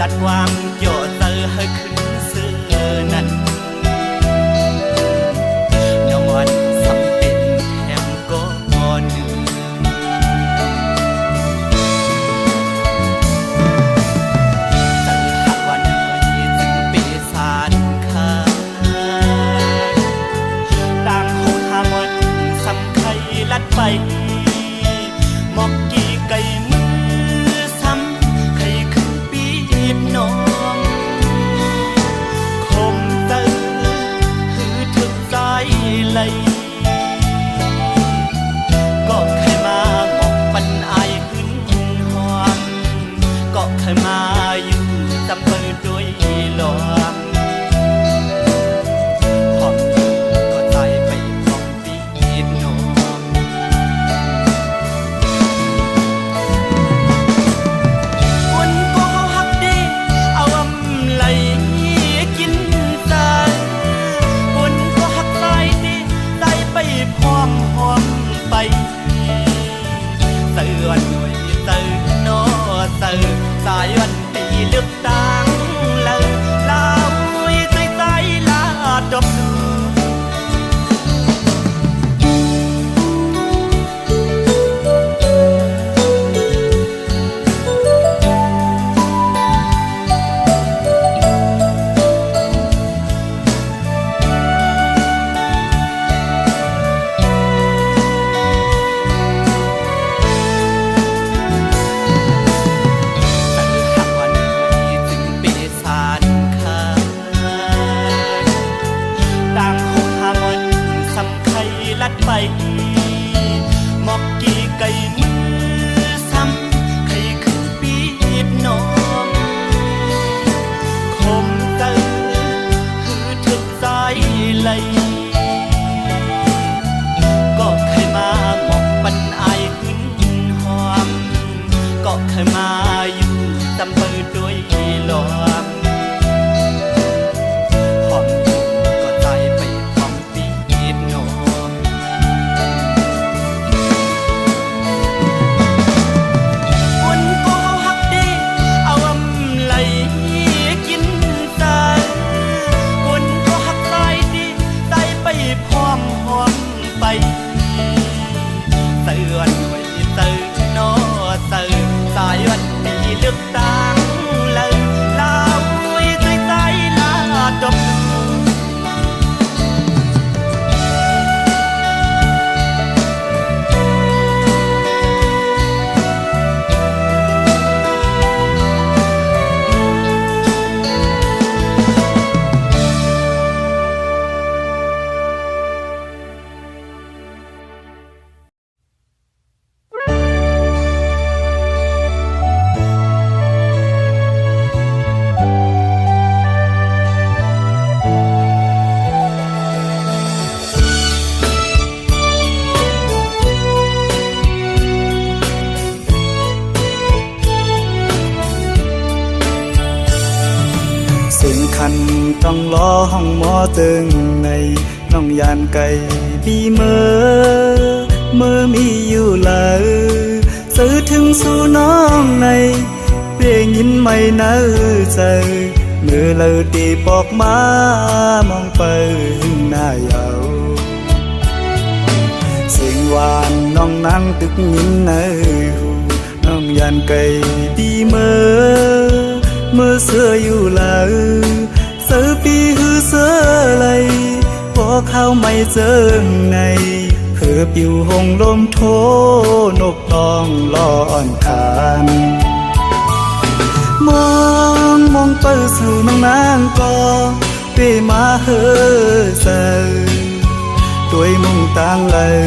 ลัดความโยดเตอให้ขึ้นเสื้อนั้นนอนสำเป็นแถมก็หนึ่งจังหากวันนี้จึงปีศาจขาต่างหูหาหมดสำไข่ลัดไปหมอกกี่ไก่มือซ้ำไข่ขึ้นปีบน้องคมเตอหือถึกใจเลยก็เคยมาหมอกปันอายขึ้นหอมก็เคยมาอยู่จำเปิดด้วยลมหอมก็ใจไปพร้อมปีบน้องพร้อมหอมไปเตือนหน่วยเตือนโนเตือนสายวันตีเลือกตั้งเลยลาวใจใจลาดบดูลัดไปหมอกกี่ไก่มือซ้ำไข่ขึ้นปีบน้องคมเตอหือถึกใจเลยก็เคยมาหมอกปันอายขึ้นหอมก็เคยมาอยู่จำเปิดด้วยลมหอมก็ใจไปพร้อมปีบน้องพร้อมหอมไปเตือนหน่วยเตือนโนเตือนสายวันปีเลือกตั้งเลยลาวใจใจลาดบดูต้องล้อห้องหมอตึงในน้องยานไก่ปีเมื่อมีอยู่เลยสื่อถึงสู่น้องในเปลี่ยนยินไม่เนื้อใจมือเลยตีปอกมามองไปหน้าเยาเสียงหวานน้องนั่งตึกยินในหูน้องยานไก่ปีเมื่อเสื้ออยู่เลยเสือปีหือเสือไหลพอเข้าไม่เจอในเพื่อปิวหงลมโทนกตองลอนคานมองไปสู่น้องนางก็เปมาเฮอเซด้วยมุ่งต่างเลย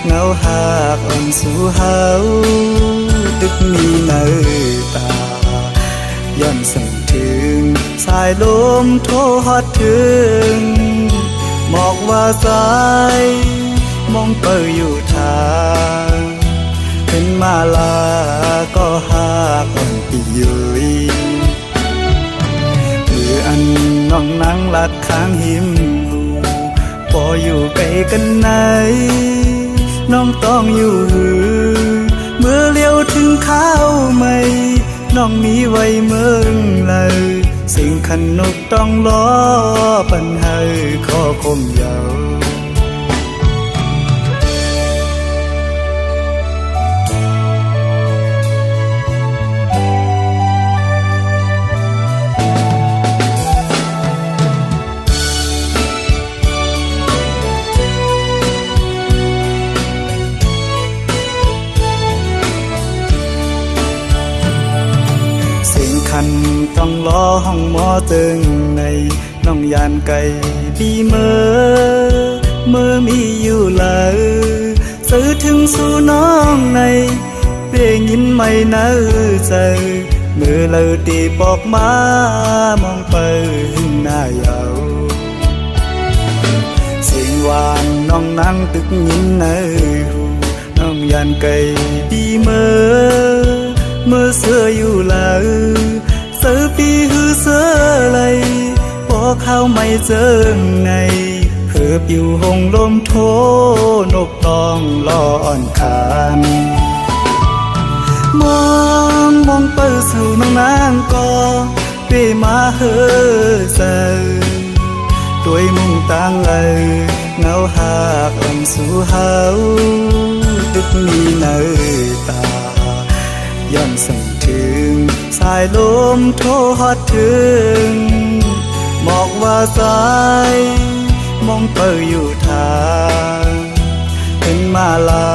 เงาหากอ่อนสู่เฮาตึกมีเนื้อตาย้อนสั่งถึงสายลมโทฮอดถึงหมอกว่าสายมองเปิดอยู่ทางเป็นมาลาก็หากอ่อนปียุยหรืออันน้องนั่งลัดข้างหิมหูพออยู่ไกลกันไหนน้องต้องอยู่หือเมื่อเลี้ยวถึงข้าวไม่น้ น้องมีไว้เมืองเลยสิ่งขันนกต้องล้อปัญหาข้อคมยาวคันต้องล้อห้องหมอตึงในน้องยานไก่ปีเมื่อมีอยู่เลยซื้อถึงสู่น้องในเพียงยินไม่เนื้อใจมือเลยตีบอกมามองไปหน้ายาวเสียงหวานน้องนั่งตึกยินในหูน้องยานไก่ปีเมื่อเสื้ออยู่เลยเสือปีหือเสือไหลพอเข้าไม่เจอไงเหือปิวหงลมโทนกต้องล่ออ่อนคานมองเปิดสู่น้องนางก็เปมาเหือเสือด้วยมุ่งต่างเลยเงาหากอ่อนสู่เฮาตึกมีเนื้อตาย้อนส่งถึงสายลมโทฮอดถึงบอกว่าสายมองเปิดอยู่ทางเป็นมาลา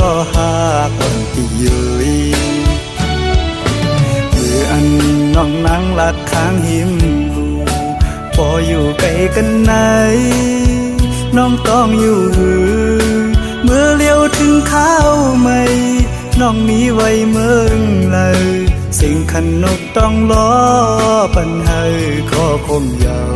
ก็หาคนที่ยืยมืออันน้องนั่งลัดข้างหิมหูพออยู่ไกลกันไหนน้องต้องอยู่หือเมื่อเลี้ยวถึงข้าวไม่น้องมีไว้เมืองเลยสิ่งขันนกต้องล้อปัญหาข้อคมยาว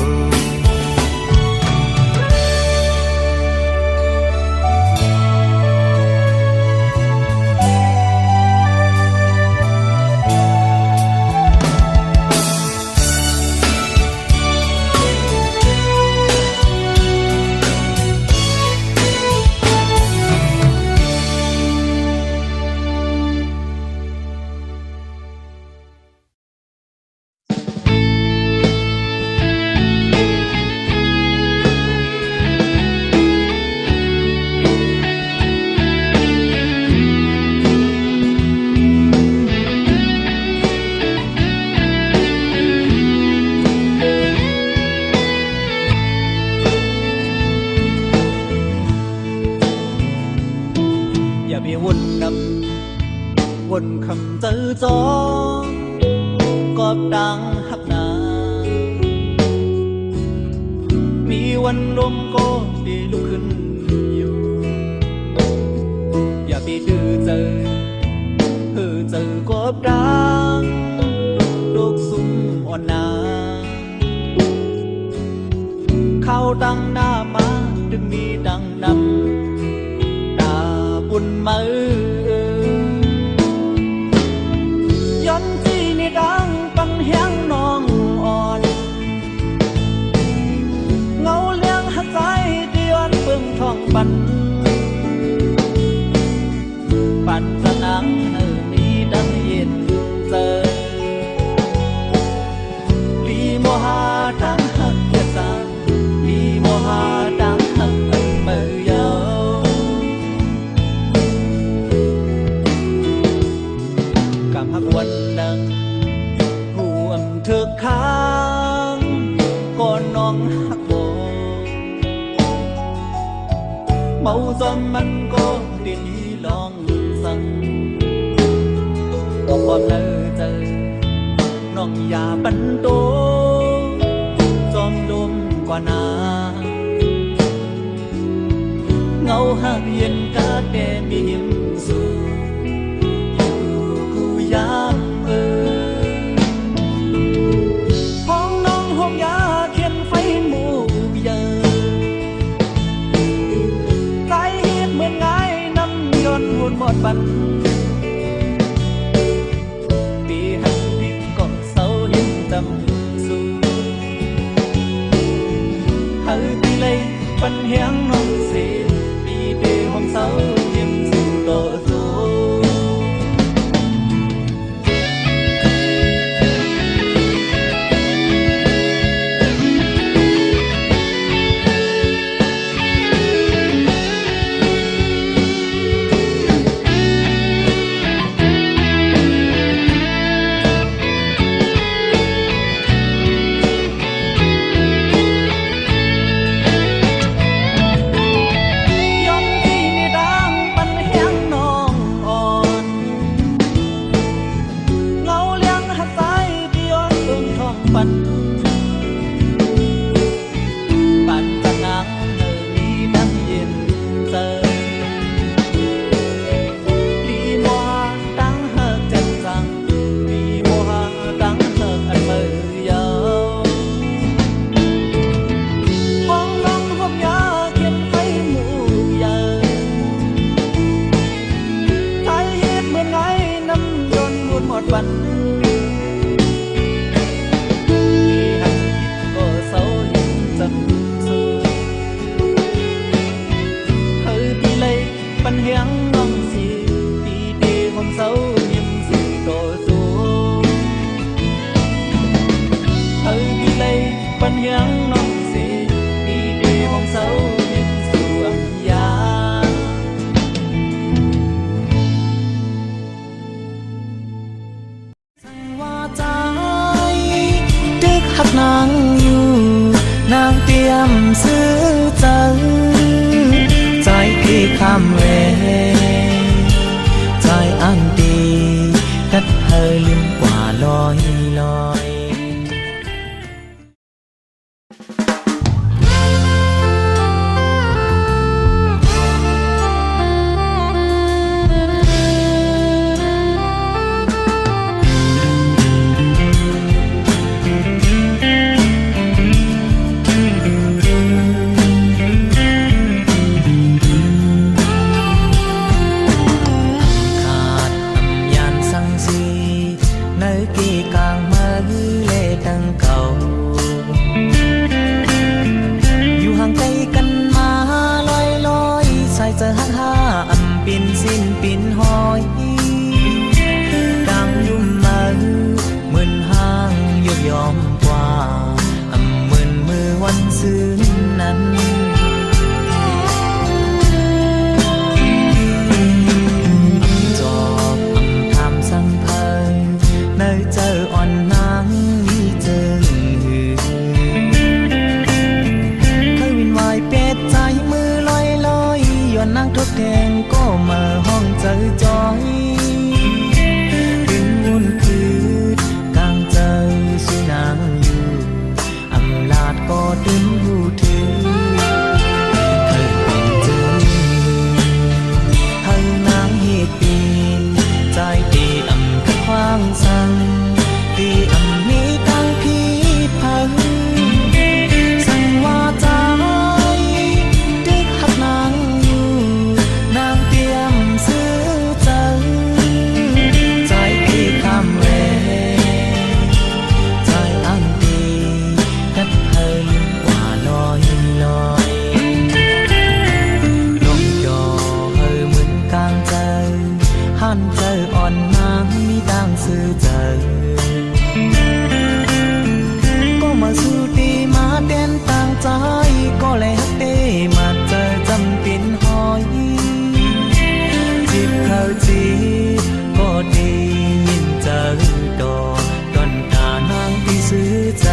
วนคำเจอจอกอบดังหักนามีวันลมก็ดีลุกขึ้นอยู่อย่าไปดื้อเจอกอบดังลูกสุ่มอ่อนนาเข้าดังหน้ามาดึงมีดังนำตาบุญมือดังปันแห้งน้องอ่อนเงาเลี้ยงหักใจเดือนเบิ่งท้องปันสนังนี้ดังเย็นเจอลีโมหาดังหักเกียรติลีโมหาดังหักเมื่อยาวกำหักวันดังเธอค้างก่อนน้องหักโบเมาจนมันก็ดีลองสั่งก็ความเลิเจอน้องอย่าบันโตจอมดมกว่านาเงาหักเย็นกาแดมีหิมสูอยู่กูยามยาเทียนไฟหมู่เยอะใจเหมือนไงน้ำยนต์หุ่นหมดบันปีหันพิกก็เศร้าเห็นดำสูหายปีเลยปันแห้งน้องเสียปีเดียวของเศร้าเห็นสู่โตสู ฝันที่หันก็เศร้าหินจับสูเธอที่เลยปัญเฮียงน้องสิปีเดียวผมเศร้าหิมสิต่อสู้เธอที่เลยปัญเฮียงน้องสิปีเดียวผมเศร้าหิมสู่อันยาหักนางอยู่นางเตรียมซื้อจังใจพี่คำเวใจอันดีกัดเธอลืมกว่าลอยลอยปินสิ้นปินหอยดังยุ่มมือเหมือนห้างยกยอมกว่าเหมือนมือวันซึ้งนั้นจอบทำสังเพลินในเจออ่อนนางมีเจอเคยวินวายเป็ดใจมือลอยลอยย้อนนางทดแทงก็มาห้องเจอจอยเป็นวุ่นคืดกลางเจอสุนางอยู่อำลาดก็ดึงหูถือเคยเป็นเจอเธอนางเหตุปีนใจตีกระควางสั่งตีมีตั้งพีพังสั่งว่าใจดึกหักนางอยู่นางเตรียมซื้อจังใจพี่คำเวใจอันดีกัดเธอลืมกว่าลอยลอยลงจอเธอเหมือนกลางใจหันเจออ่อนนางมีดังซื้อใจก็มาสู้ตีมาเต้นต่างใจก็เลยฮักเต้มาเจอจำเป็นหอยจีบเขาจีบก็ดียินเจอดอกต้นตานางที่ซื้อใจ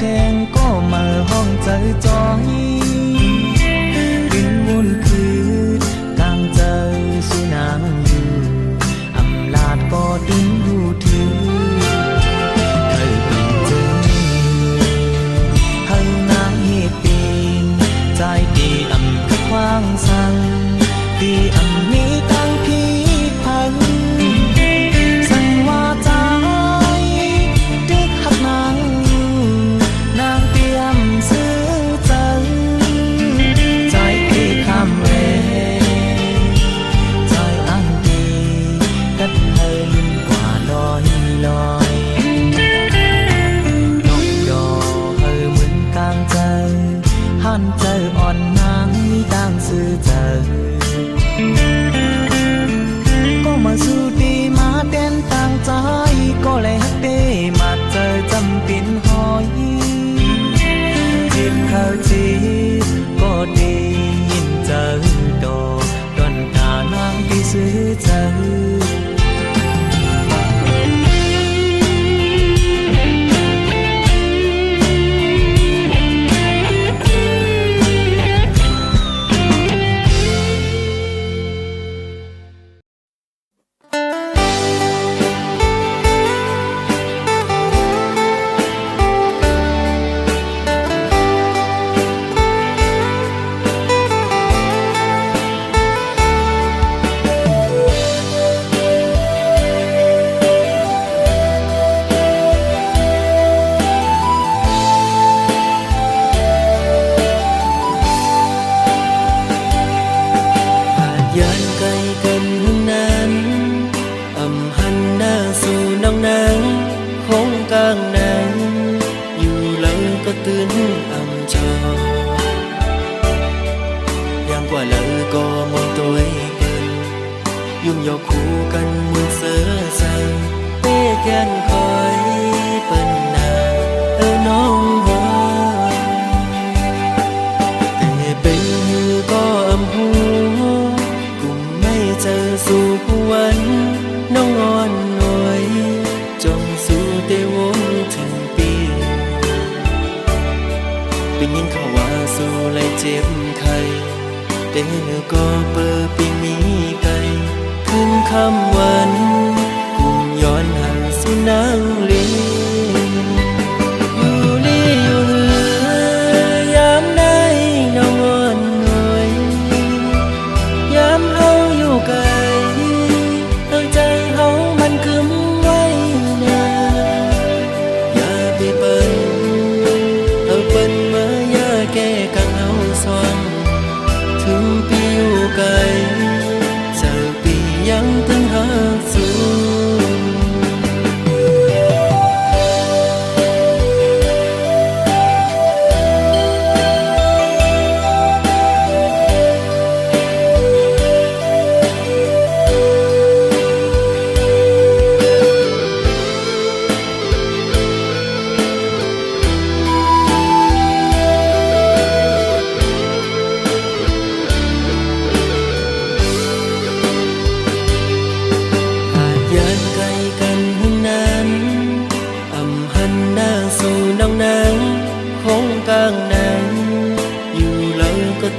แกงก็มาห้องใจจอยเป็นวุ่นคืนกลางใจสุนางอยู่อำลาดก็ดึงหูถือเคยเป็นเจอให้นางเหตุปีนใจดีอำกับควางสั่งดีอำนี้ตั้งพีพังสั่งว่าใจดึกหักนางนางเตรียมซื้อจังใจพี่คำเวใจอังดีกัดเธอลืมกว่าลอยลอยนกดอกเธอเหมือนกลางใจ อนเจออ่อนนางมีต่างสื่อเจอก็มาสู้ดีมาเต้นต่างใจก็เลยฮักเดมาเจอจำเป็นหอยจิตเธอจีก็ดียินเจอดอกดอนตานางที่ซื้อเจอเป็นยินเขาว่าสู้เลยเจ็บไข้แต่ก็เปิดปีมีไกลขึ้นคำวันกุ่มย้อนหันสุนางลีอยู่ลีอยู่เหือยามได้น้องอ่อนหน่อยยามเฮาอยู่ไกลเฮาใจเฮามันคืมไว้นาอย่าไปเปิ้นเปิ้นมาอย่าแก้กังเฮาซ้อนถึงปีอยู่ไกลเจอปียังตึงหักสู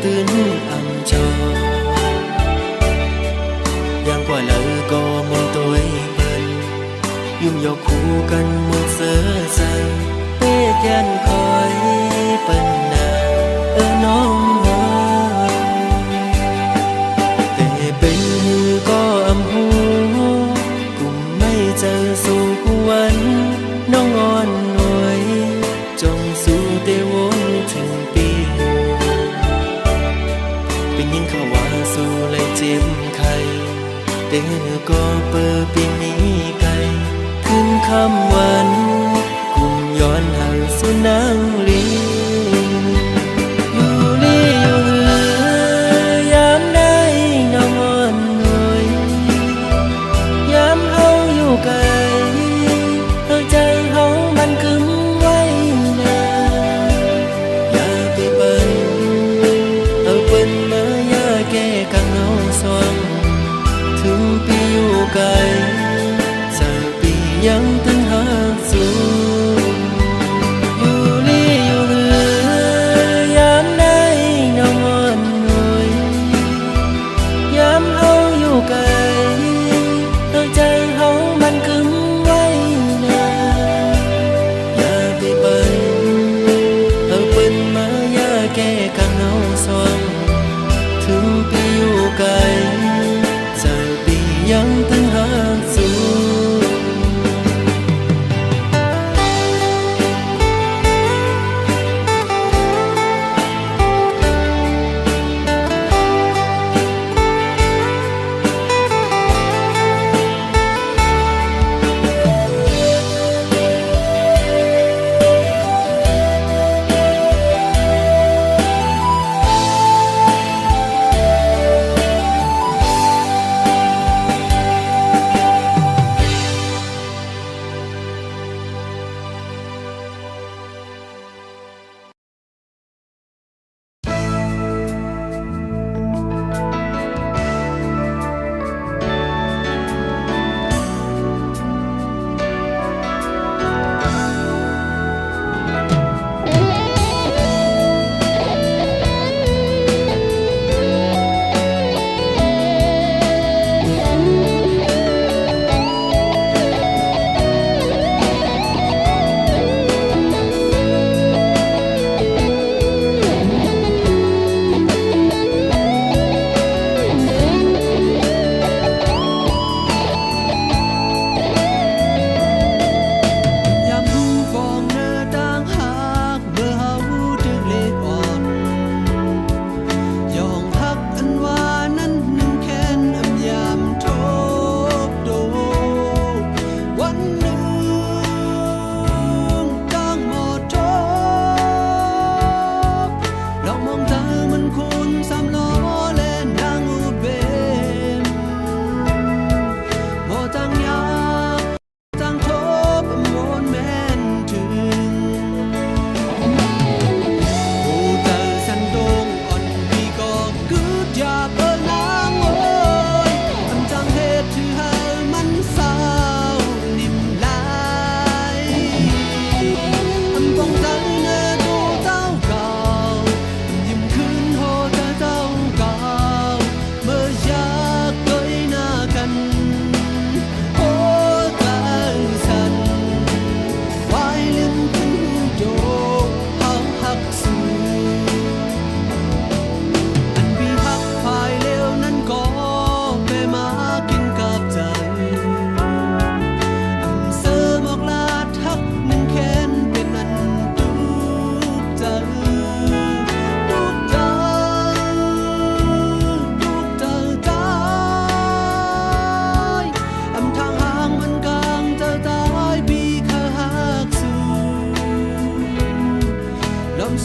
ตื่นอ่ำจอยังกว่าเลยก็มนตัวเปิ้นยุ่มยกคู่กันมนเสือใส่เป้แกนคอยเปิ้นนาน้องหอแต่เป็นก็อำหูกุ่มไม่เจอสู่วันน้องอ่อนหน่วยจงสู่เตวนถึงปีเป็นยินเขาว่าสู้เลยเจ็บไข้แต่ก็เปิดปีมีไกลขึ้นคำวันกุ่มย้อนหันสุนางลีอยู่ลีอยู่เหือยามได้น้องอ่อนหน่อยยามเฮาอยู่ไกลเฮาใจเฮามันคืมไว้นาอย่าไปเปิ้นเปิ้นมาอย่าแก้กังเฮาซ้อนถึงปีอยู่ไกลเจอปียังตึงหักสูอยู่ลี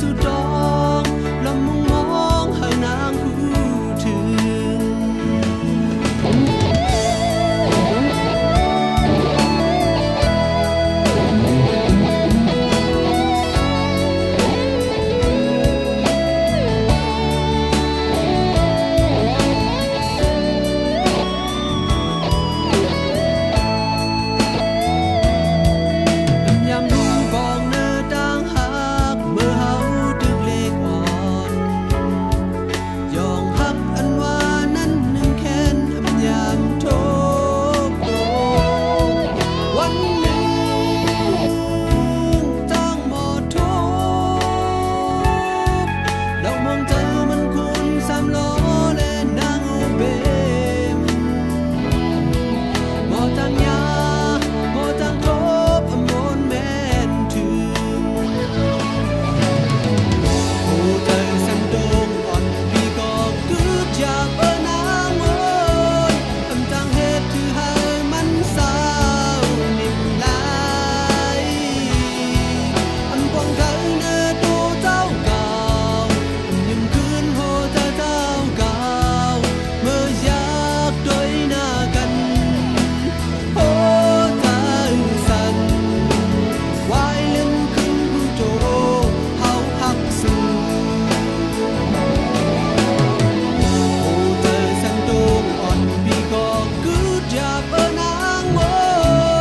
สุดดองลำมุงมองให้นางหูถึง ยามดูบองเนื้อต่างหากเมื่อเฮาดึกเลขอ่อนยองหักอันว่านั้นหนึ่งแค้นยามโทษโดวันหนึ่งตั้งหมอโทษดอกมองเธอมันคุณสามล้อและนางโอเบมหมอตั้งยาหมอตั้งโทษมนแม่นถึงผู้เธอสันโดงอ่อนพี่ก็คือจากนางโอยทำตั้งเหตุที่ให้มันเศร้านิ่มไหลอันปองเธอเนื้อตัวเจ้าเก่ายิ่งคืนโหเธอเจ้าเก่าเมื่ออยากด้วยหน้ากันโอ้เธอสั่นวายเล่นขึ้นผู้โจเฮาหักสูผู้เธอสันโดงอ่อนพี่ก็คือจากนางโว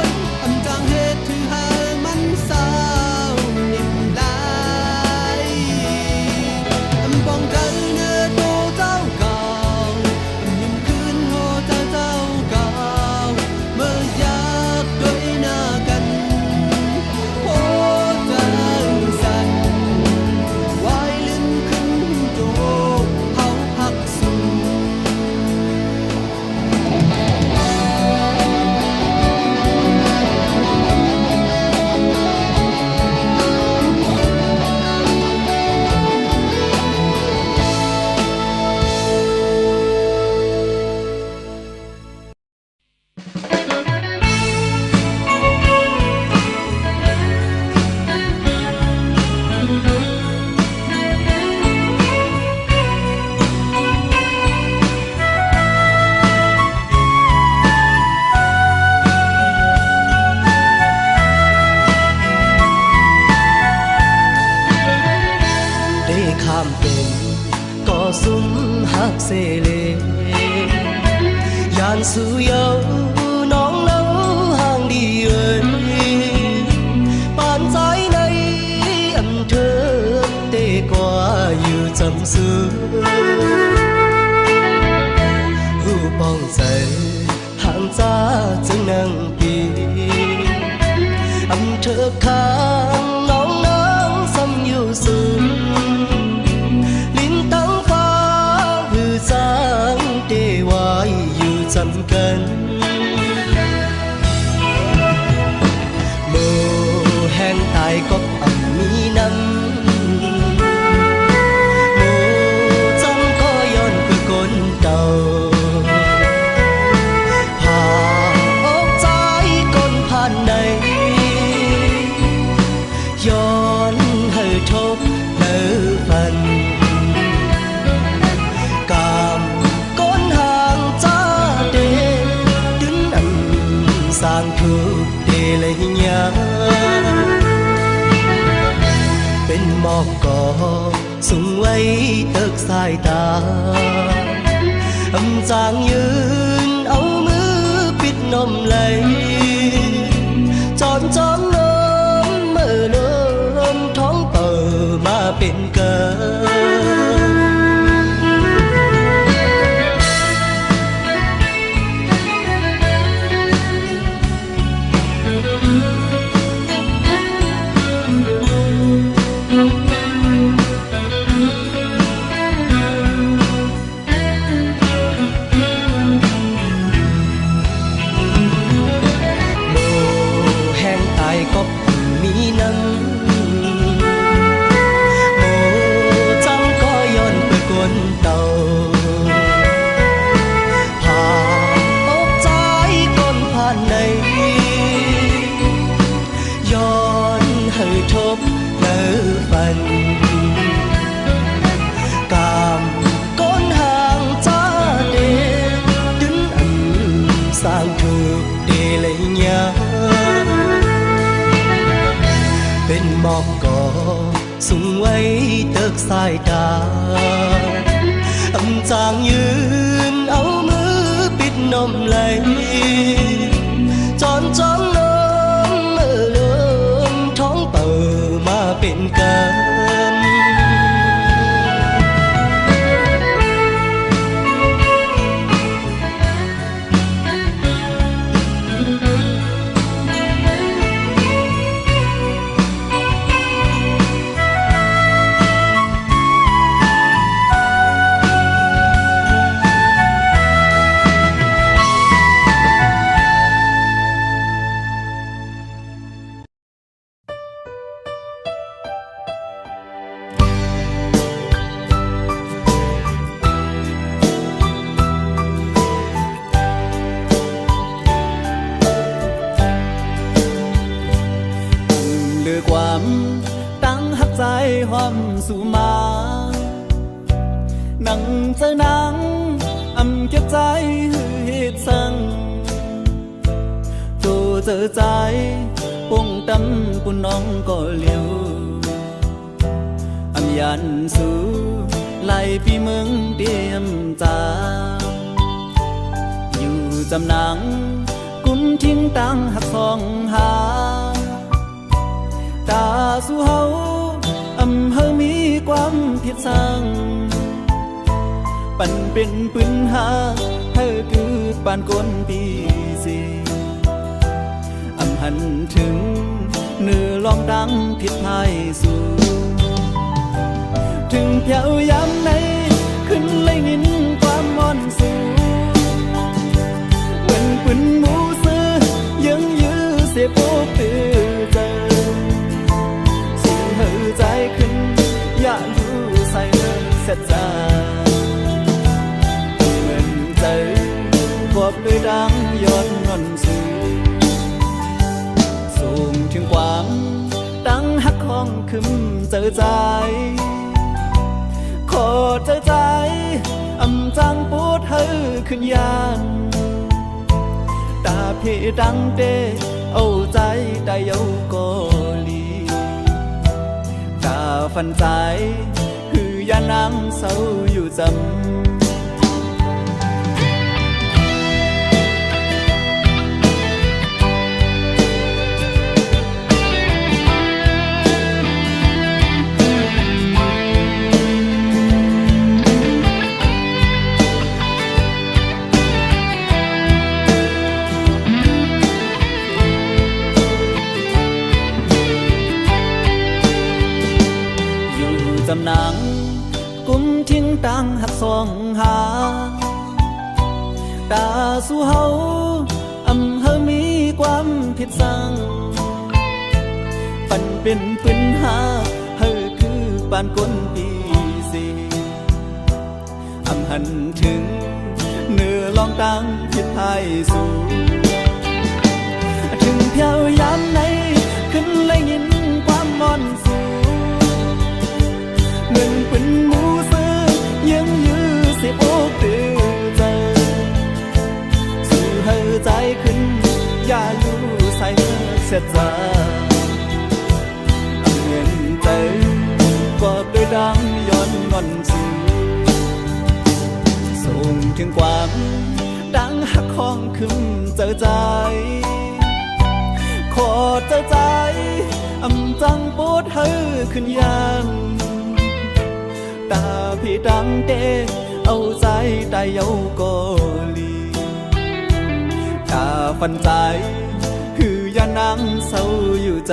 ยทำจังเหตุที่ให้มันเศร้านิ่มไหลอันปองเธอเนื้อตัวเจ้าเก่ายิ่งคืนโหเธอเจ้าเก่าเมื่ออยากด้วยหน้ากันโอ้เธอสั่นวายลื่นขึ้นโจเฮาหักสู ได้ข้ามเป็นก็สุมหักเสเลยานสู่เยาน้องเล่าห่างดีเอ่ยปานใจในอันเธอเตกว่าอยู่จำซื้อหูป้องใจห่างจ้าจึงนั่งปีอำเธอข้างน้องนางซ้ำอยู่สูงลิ้นตั้งฟ้าหือจางเตวายอยู่จำกันโมแห้งตายก็อ่ำมีน้ำโมจำก็ย้อนคือคนเก่าผ่าออกใจคนผ่านในย้อนให้ทบเนื้อฟันกามก้นห่างจ้าเดดึงอันสร้างทุกเดเลยยาเป็นหมอกก่อสูงไว้เอิกสายตาอำจางยืนเอามือปิดนมไหลจอนจอมนมเมื่อเลิมท้องเปิดมาเป็นเกิโมแห้งตายก็มีน้ำโมจังก็ย้อนไปกวนเต่าผ่าออกใจก้นผ่านในย้อนให้ทบเนื้อฟัน สูงไว้เติกสายตาจางยืนเอามือปิดนมไหลจอนจ้องนมเมื่อเลิมท้องเปิดมาเป็นกัน หอมสู่มานั่งเจอนังเก็บใจหือเหตุสั่งโจเจอใจปุ่งตำปุ่นน้องก็เลี้ยวยันสู่ไล่พี่เมืองเตรียมจาอยู่จำนังกุ้มทิ้งตังหักสองหาตาสู่เฮาเฮามีความผิดสั่งปั่นเป็นปืนหาเฮาคือปานก้นปีสีหันถึงเนื้อลองดังผิดพายสู่ถึงเพียวยามไหนขึ้นเลยยินความมอนสู่เหมือนปืนหมูซื้อยังยื้อเสียโปกตื่นเจอสิ่งเฮาใจขึ้นอย่ารู้ใส่เรื่องเสียใจเหมือนใจบวบด้วยดังย้อนงอนสู่สูงถึงความดังหักของขึ้นเจอใจขอเจอใจจังปวดเฮาขึ้นยานตาเพดังเตเอาใจได้เอาก็ลีตาฟันใจคือยานังเศร้าอยู่จำจำนังกุ้มทิ้งตังหักสองหาตาสู่เฮาเฮามีความผิดสั่งปั่นเป็นปืนหาเฮาคือปานก้นปีสีหันถึงเนื้อลองตังผิดพายสู่ถึงเพียวยามไหนขึ้นเลยยินความมอนสู่เหมือนปืนหมูซื้อยังยื้อเสียโอกตื่นเจอสู่เฮาใจขึ้นอย่ารู้ใส่เสียใจเงินเจอกอดด้วยดังย้อนงอนสู่ส่งถึงความดังหักของขึ้นเจอใจขอเจอใจจังปวดเฮาขึ้นยานตาพี่ดังเตเอาใจได้เอาก็ลีตาฟันใจคือยานังเศร้าอยู่จ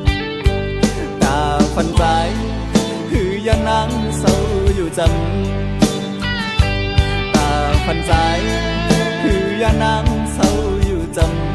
ำตาฟันใจคือยานังเศร้าอยู่จำตาฟันใจคือยานังเศร้าอยู่จำ